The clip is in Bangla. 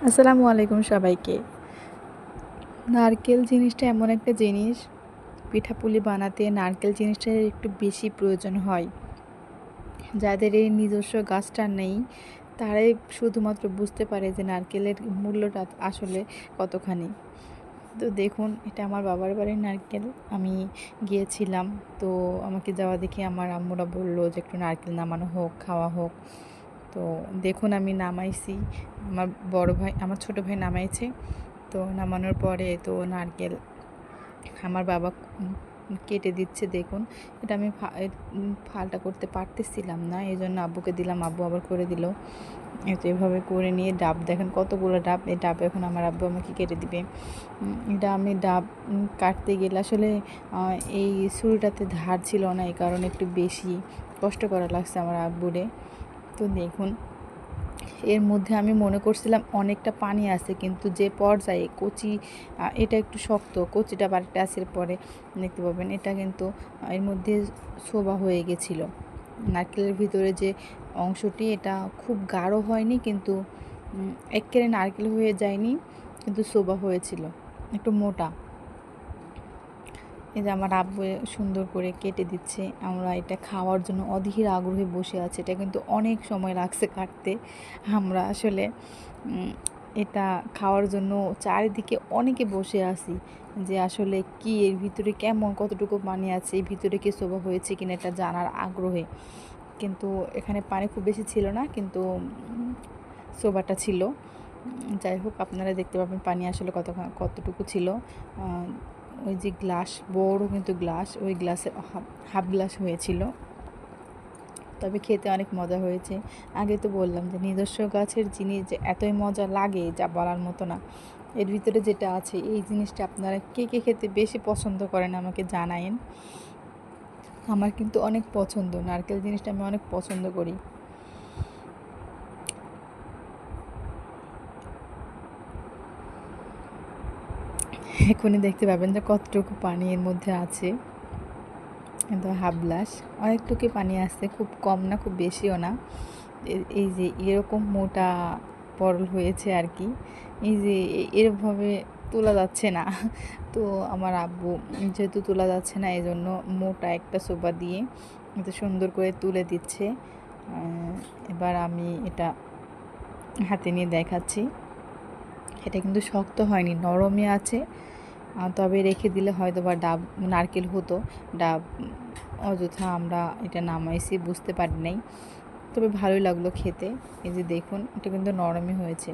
আসসালামু আলাইকুম সবাইকে। নারকেল জিনিসটা এমন একটা জিনিস, পিঠাপুলি বানাতে নারকেল জিনিসটার একটু বেশি প্রয়োজন হয়। যাদের এই নিজস্ব গাছটা নেই, তারাই শুধুমাত্র বুঝতে পারে যে নারকেলের মূল্যটা আসলে কতখানি। তো দেখুন, এটা আমার বাবার বাড়ির নারকেল। আমি গিয়েছিলাম, তো আমাকে যাওয়া দেখে আমার আম্মুরা বলল যে একটু নারকেল নামানো হোক, খাওয়া হোক। তো দেখুন আমি নামাইছি, আমার বড় ভাই, আমার ছোট ভাই নামাইছে। তো নামানোর পরে তো নারকেল আমার বাবা কেটে দিচ্ছে। দেখুন, এটা আমি ফালটা করতে পারতেছিলাম না, এই জন্য আব্বুকে দিলাম, আব্বু আবার করে দিল। তো এভাবে করে নিয়ে ডাব, দেখেন কতগুলো ডাব, এই ডাব এখন আমার আব্বু আমাকে কেটে দিবে। এটা আমি ডাব কাটতে গেলে আসলে এই ছুরিটাতে ধার ছিল না, এই কারণে একটু বেশি কষ্ট করা লাগছে আমার আব্বুরে। তো দেখুন, এর মধ্যে আমি মনে করছিলাম অনেকটা পানি আছে, কিন্তু যে পর্যায়ে কচি, এটা একটু শক্ত, কচিটা বাড়িটা আসার পরে দেখতে পাবেন এটা কিন্তু এর মধ্যে ছোবা হয়ে গেছিলো। নারকেলের ভিতরে যে অংশটি, এটা খুব গাঢ় হয়নি, কিন্তু একেবারে নারকেল হয়ে যায়নি, কিন্তু ছোবা হয়েছিল, একটু মোটা। এই যে আমার আব্বু সুন্দর করে কেটে দিচ্ছে, আমরা এটা খাওয়ার জন্য অধীর আগ্রহে বসে আছি। এটা কিন্তু অনেক সময় লাগছে কাটতে। আমরা আসলে এটা খাওয়ার জন্য চারিদিকে অনেকে বসে আছি, যে আসলে কি এর ভিতরে কেমন, কতটুকু পানি আছে, এর ভিতরে কি শোভা হয়েছে কিনা এটা জানার আগ্রহে। কিন্তু এখানে পানি খুব বেশি ছিল না, কিন্তু শোভাটা ছিল। যাই হোক, আপনারা দেখতে পাবেন পানি আসলে কতটুকু ছিল। ওই যে গ্লাস, বড় কিন্তু গ্লাস, ওই গ্লাসে হাফ গ্লাস হয়েছিল। তবে খেতে অনেক মজা হয়েছে। আগে তো বললাম যে নিজস্ব গাছের জিনিস যে এতই মজা লাগে যা বলার মতো না। এর ভিতরে যেটা আছে, এই জিনিসটা আপনারা কে কে খেতে বেশি পছন্দ করেন আমাকে জানায়েন। আমার কিন্তু অনেক পছন্দ, নারকেল জিনিসটা আমি অনেক পছন্দ করি। এখনই দেখতে পাবেন যে কতটুকু পানি এর মধ্যে আছে, কিন্তু হাফ গ্লাস, অনেকটুকু পানি আছে, খুব কম না, খুব বেশিও না। এই যে এরকম মোটা পরল হয়েছে আর কি, এই যে এরকমভাবে তোলা যাচ্ছে না। তো আমার আব্বু যেহেতু তোলা যাচ্ছে না, এই জন্য মোটা একটা সোপা দিয়ে এত সুন্দর করে তুলে দিচ্ছে। এবার আমি এটা হাতে নিয়ে দেখাচ্ছি। এটা কিন্তু শক্ত হয়নি, নরমই আছে। তবে রেখে দিলে হয়তো বা ডাব নারকেল হতো। ডাব অযথা আমরা এটা নামাইছি, বুঝতে পারি নাই। তবে ভালোই লাগলো খেতে। এই যে দেখুন, এটা কিন্তু নরমই হয়েছে।